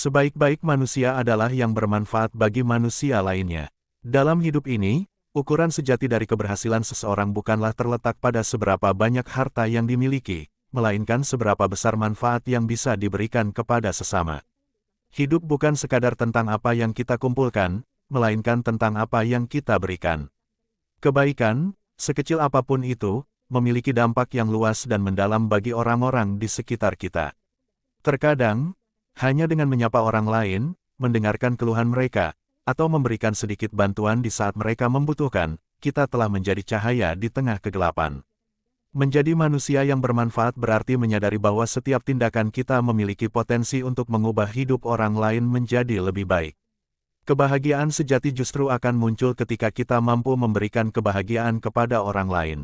Sebaik-baik manusia adalah yang bermanfaat bagi manusia lainnya. Dalam hidup ini, ukuran sejati dari keberhasilan seseorang bukanlah terletak pada seberapa banyak harta yang dimiliki, melainkan seberapa besar manfaat yang bisa diberikan kepada sesama. Hidup bukan sekadar tentang apa yang kita kumpulkan, melainkan tentang apa yang kita berikan. Kebaikan, sekecil apapun itu, memiliki dampak yang luas dan mendalam bagi orang-orang di sekitar kita. Terkadang, hanya dengan menyapa orang lain, mendengarkan keluhan mereka, atau memberikan sedikit bantuan di saat mereka membutuhkan, kita telah menjadi cahaya di tengah kegelapan. Menjadi manusia yang bermanfaat berarti menyadari bahwa setiap tindakan kita memiliki potensi untuk mengubah hidup orang lain menjadi lebih baik. Kebahagiaan sejati justru akan muncul ketika kita mampu memberikan kebahagiaan kepada orang lain.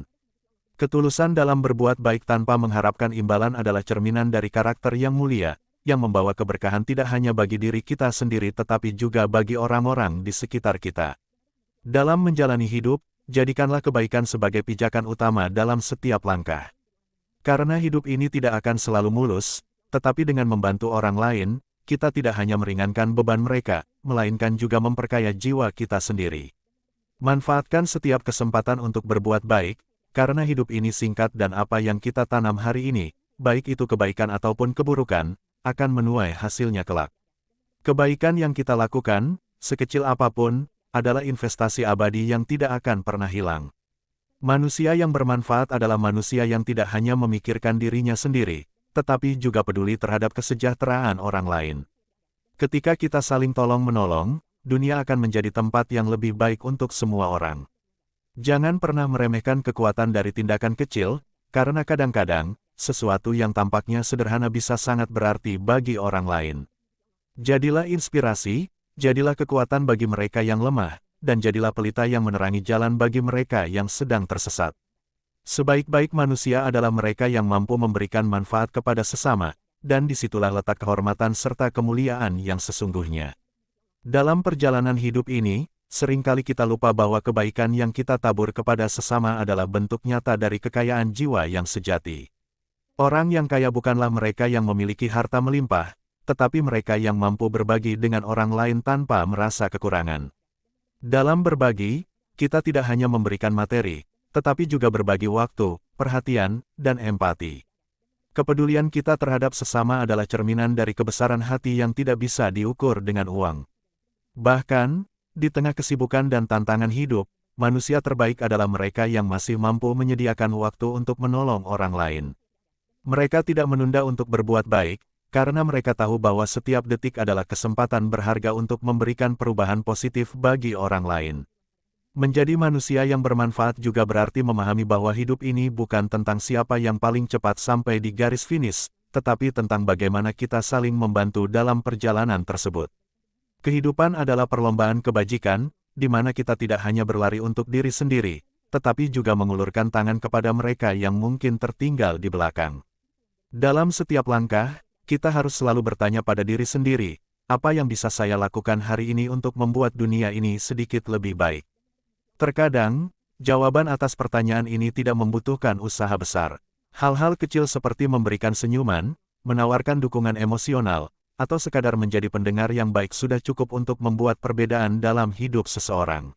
Ketulusan dalam berbuat baik tanpa mengharapkan imbalan adalah cerminan dari karakter yang mulia, yang membawa keberkahan tidak hanya bagi diri kita sendiri tetapi juga bagi orang-orang di sekitar kita. Dalam menjalani hidup, jadikanlah kebaikan sebagai pijakan utama dalam setiap langkah. Karena hidup ini tidak akan selalu mulus, tetapi dengan membantu orang lain, kita tidak hanya meringankan beban mereka, melainkan juga memperkaya jiwa kita sendiri. Manfaatkan setiap kesempatan untuk berbuat baik, karena hidup ini singkat dan apa yang kita tanam hari ini, baik itu kebaikan ataupun keburukan, akan menuai hasilnya kelak. Kebaikan yang kita lakukan, sekecil apapun, adalah investasi abadi yang tidak akan pernah hilang. Manusia yang bermanfaat adalah manusia yang tidak hanya memikirkan dirinya sendiri, tetapi juga peduli terhadap kesejahteraan orang lain. Ketika kita saling tolong-menolong, dunia akan menjadi tempat yang lebih baik untuk semua orang. Jangan pernah meremehkan kekuatan dari tindakan kecil, karena kadang-kadang, sesuatu yang tampaknya sederhana bisa sangat berarti bagi orang lain. Jadilah inspirasi, jadilah kekuatan bagi mereka yang lemah, dan jadilah pelita yang menerangi jalan bagi mereka yang sedang tersesat. Sebaik-baik manusia adalah mereka yang mampu memberikan manfaat kepada sesama, dan disitulah letak kehormatan serta kemuliaan yang sesungguhnya. Dalam perjalanan hidup ini, seringkali kita lupa bahwa kebaikan yang kita tabur kepada sesama adalah bentuk nyata dari kekayaan jiwa yang sejati. Orang yang kaya bukanlah mereka yang memiliki harta melimpah, tetapi mereka yang mampu berbagi dengan orang lain tanpa merasa kekurangan. Dalam berbagi, kita tidak hanya memberikan materi, tetapi juga berbagi waktu, perhatian, dan empati. Kepedulian kita terhadap sesama adalah cerminan dari kebesaran hati yang tidak bisa diukur dengan uang. Bahkan, di tengah kesibukan dan tantangan hidup, manusia terbaik adalah mereka yang masih mampu menyediakan waktu untuk menolong orang lain. Mereka tidak menunda untuk berbuat baik, karena mereka tahu bahwa setiap detik adalah kesempatan berharga untuk memberikan perubahan positif bagi orang lain. Menjadi manusia yang bermanfaat juga berarti memahami bahwa hidup ini bukan tentang siapa yang paling cepat sampai di garis finish, tetapi tentang bagaimana kita saling membantu dalam perjalanan tersebut. Kehidupan adalah perlombaan kebajikan, di mana kita tidak hanya berlari untuk diri sendiri, tetapi juga mengulurkan tangan kepada mereka yang mungkin tertinggal di belakang. Dalam setiap langkah, kita harus selalu bertanya pada diri sendiri, apa yang bisa saya lakukan hari ini untuk membuat dunia ini sedikit lebih baik? Terkadang, jawaban atas pertanyaan ini tidak membutuhkan usaha besar. Hal-hal kecil seperti memberikan senyuman, menawarkan dukungan emosional, atau sekadar menjadi pendengar yang baik sudah cukup untuk membuat perbedaan dalam hidup seseorang.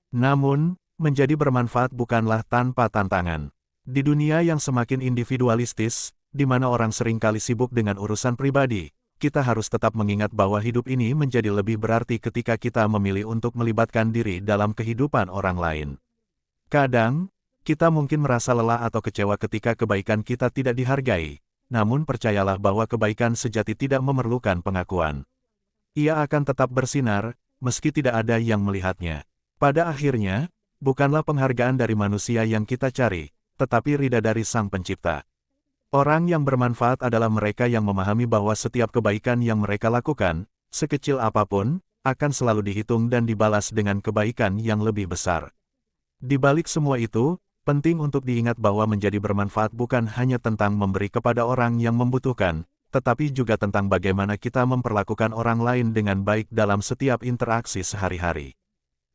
Namun, menjadi bermanfaat bukanlah tanpa tantangan. Di dunia yang semakin individualistis, di mana orang seringkali sibuk dengan urusan pribadi, kita harus tetap mengingat bahwa hidup ini menjadi lebih berarti ketika kita memilih untuk melibatkan diri dalam kehidupan orang lain. Kadang, kita mungkin merasa lelah atau kecewa ketika kebaikan kita tidak dihargai, namun percayalah bahwa kebaikan sejati tidak memerlukan pengakuan. Ia akan tetap bersinar, meski tidak ada yang melihatnya. Pada akhirnya, bukanlah penghargaan dari manusia yang kita cari, tetapi ridha dari Sang Pencipta. Orang yang bermanfaat adalah mereka yang memahami bahwa setiap kebaikan yang mereka lakukan, sekecil apapun, akan selalu dihitung dan dibalas dengan kebaikan yang lebih besar. Di balik semua itu, penting untuk diingat bahwa menjadi bermanfaat bukan hanya tentang memberi kepada orang yang membutuhkan, tetapi juga tentang bagaimana kita memperlakukan orang lain dengan baik dalam setiap interaksi sehari-hari.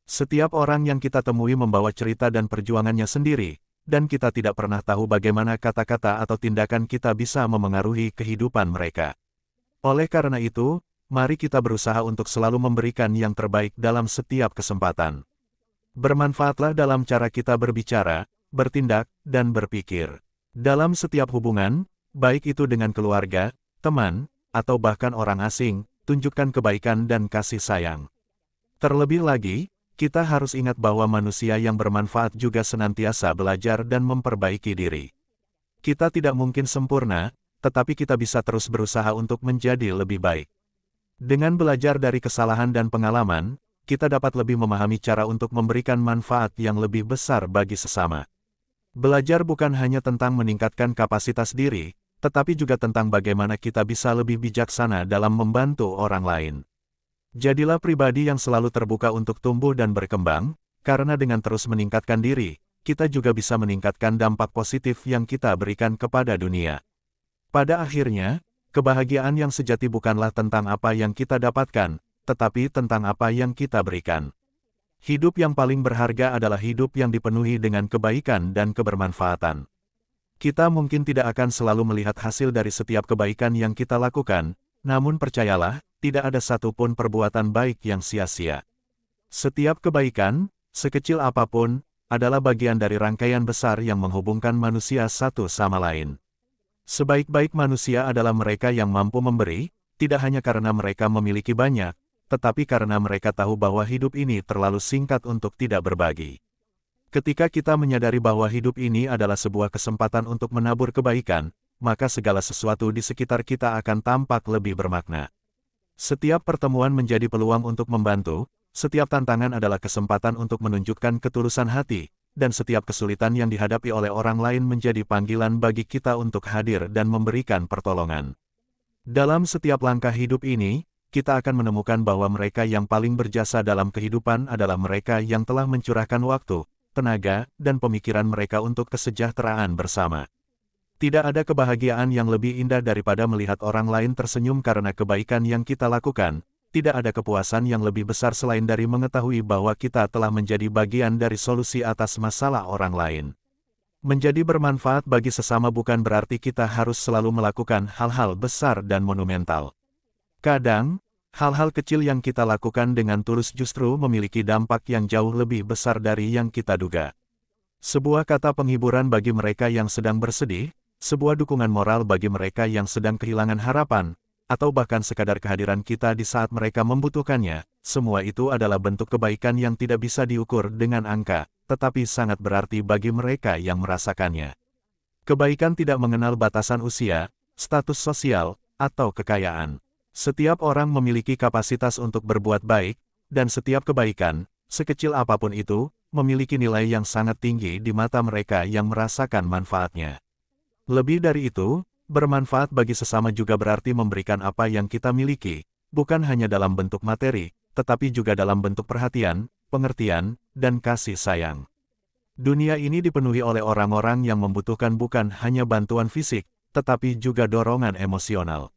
Setiap orang yang kita temui membawa cerita dan perjuangannya sendiri, dan kita tidak pernah tahu bagaimana kata-kata atau tindakan kita bisa memengaruhi kehidupan mereka. Oleh karena itu, mari kita berusaha untuk selalu memberikan yang terbaik dalam setiap kesempatan. Bermanfaatlah dalam cara kita berbicara, bertindak, dan berpikir. Dalam setiap hubungan, baik itu dengan keluarga, teman, atau bahkan orang asing, tunjukkan kebaikan dan kasih sayang. Terlebih lagi, kita harus ingat bahwa manusia yang bermanfaat juga senantiasa belajar dan memperbaiki diri. Kita tidak mungkin sempurna, tetapi kita bisa terus berusaha untuk menjadi lebih baik. Dengan belajar dari kesalahan dan pengalaman, kita dapat lebih memahami cara untuk memberikan manfaat yang lebih besar bagi sesama. Belajar bukan hanya tentang meningkatkan kapasitas diri, tetapi juga tentang bagaimana kita bisa lebih bijaksana dalam membantu orang lain. Jadilah pribadi yang selalu terbuka untuk tumbuh dan berkembang, karena dengan terus meningkatkan diri, kita juga bisa meningkatkan dampak positif yang kita berikan kepada dunia. Pada akhirnya, kebahagiaan yang sejati bukanlah tentang apa yang kita dapatkan, tetapi tentang apa yang kita berikan. Hidup yang paling berharga adalah hidup yang dipenuhi dengan kebaikan dan kebermanfaatan. Kita mungkin tidak akan selalu melihat hasil dari setiap kebaikan yang kita lakukan, namun percayalah, tidak ada satupun perbuatan baik yang sia-sia. Setiap kebaikan, sekecil apapun, adalah bagian dari rangkaian besar yang menghubungkan manusia satu sama lain. Sebaik-baik manusia adalah mereka yang mampu memberi, tidak hanya karena mereka memiliki banyak, tetapi karena mereka tahu bahwa hidup ini terlalu singkat untuk tidak berbagi. Ketika kita menyadari bahwa hidup ini adalah sebuah kesempatan untuk menabur kebaikan, maka segala sesuatu di sekitar kita akan tampak lebih bermakna. Setiap pertemuan menjadi peluang untuk membantu, setiap tantangan adalah kesempatan untuk menunjukkan ketulusan hati, dan setiap kesulitan yang dihadapi oleh orang lain menjadi panggilan bagi kita untuk hadir dan memberikan pertolongan. Dalam setiap langkah hidup ini, kita akan menemukan bahwa mereka yang paling berjasa dalam kehidupan adalah mereka yang telah mencurahkan waktu, tenaga, dan pemikiran mereka untuk kesejahteraan bersama. Tidak ada kebahagiaan yang lebih indah daripada melihat orang lain tersenyum karena kebaikan yang kita lakukan. Tidak ada kepuasan yang lebih besar selain dari mengetahui bahwa kita telah menjadi bagian dari solusi atas masalah orang lain. Menjadi bermanfaat bagi sesama bukan berarti kita harus selalu melakukan hal-hal besar dan monumental. Kadang, hal-hal kecil yang kita lakukan dengan tulus justru memiliki dampak yang jauh lebih besar dari yang kita duga. Sebuah kata penghiburan bagi mereka yang sedang bersedih, sebuah dukungan moral bagi mereka yang sedang kehilangan harapan, atau bahkan sekadar kehadiran kita di saat mereka membutuhkannya, semua itu adalah bentuk kebaikan yang tidak bisa diukur dengan angka, tetapi sangat berarti bagi mereka yang merasakannya. Kebaikan tidak mengenal batasan usia, status sosial, atau kekayaan. Setiap orang memiliki kapasitas untuk berbuat baik, dan setiap kebaikan, sekecil apapun itu, memiliki nilai yang sangat tinggi di mata mereka yang merasakan manfaatnya. Lebih dari itu, bermanfaat bagi sesama juga berarti memberikan apa yang kita miliki, bukan hanya dalam bentuk materi, tetapi juga dalam bentuk perhatian, pengertian, dan kasih sayang. Dunia ini dipenuhi oleh orang-orang yang membutuhkan bukan hanya bantuan fisik, tetapi juga dorongan emosional.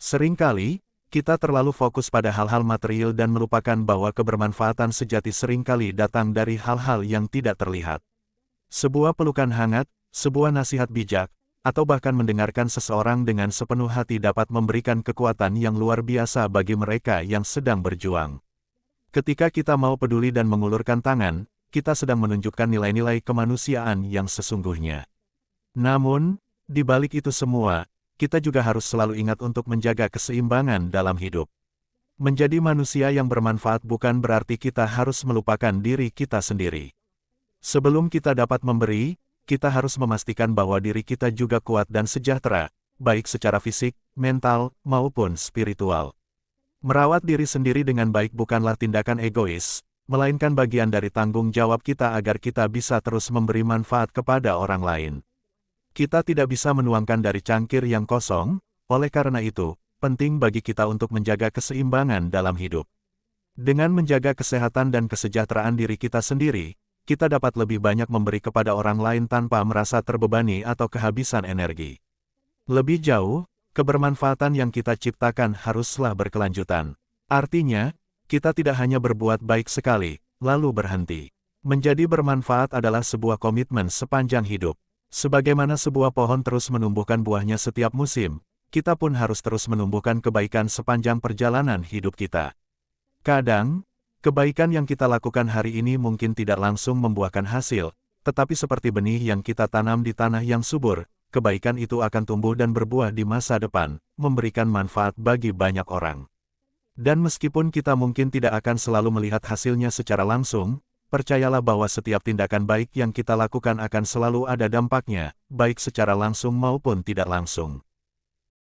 Seringkali, kita terlalu fokus pada hal-hal material dan melupakan bahwa kebermanfaatan sejati seringkali datang dari hal-hal yang tidak terlihat. Sebuah pelukan hangat, sebuah nasihat bijak, atau bahkan mendengarkan seseorang dengan sepenuh hati dapat memberikan kekuatan yang luar biasa bagi mereka yang sedang berjuang. Ketika kita mau peduli dan mengulurkan tangan, kita sedang menunjukkan nilai-nilai kemanusiaan yang sesungguhnya. Namun, di balik itu semua, kita juga harus selalu ingat untuk menjaga keseimbangan dalam hidup. Menjadi manusia yang bermanfaat bukan berarti kita harus melupakan diri kita sendiri. Sebelum kita dapat memberi, kita harus memastikan bahwa diri kita juga kuat dan sejahtera, baik secara fisik, mental, maupun spiritual. Merawat diri sendiri dengan baik bukanlah tindakan egois, melainkan bagian dari tanggung jawab kita agar kita bisa terus memberi manfaat kepada orang lain. Kita tidak bisa menuangkan dari cangkir yang kosong, oleh karena itu, penting bagi kita untuk menjaga keseimbangan dalam hidup. Dengan menjaga kesehatan dan kesejahteraan diri kita sendiri, kita dapat lebih banyak memberi kepada orang lain tanpa merasa terbebani atau kehabisan energi. Lebih jauh, kebermanfaatan yang kita ciptakan haruslah berkelanjutan. Artinya, kita tidak hanya berbuat baik sekali, lalu berhenti. Menjadi bermanfaat adalah sebuah komitmen sepanjang hidup. Sebagaimana sebuah pohon terus menumbuhkan buahnya setiap musim, kita pun harus terus menumbuhkan kebaikan sepanjang perjalanan hidup kita. Kadang, kebaikan yang kita lakukan hari ini mungkin tidak langsung membuahkan hasil, tetapi seperti benih yang kita tanam di tanah yang subur, kebaikan itu akan tumbuh dan berbuah di masa depan, memberikan manfaat bagi banyak orang. Dan meskipun kita mungkin tidak akan selalu melihat hasilnya secara langsung, percayalah bahwa setiap tindakan baik yang kita lakukan akan selalu ada dampaknya, baik secara langsung maupun tidak langsung.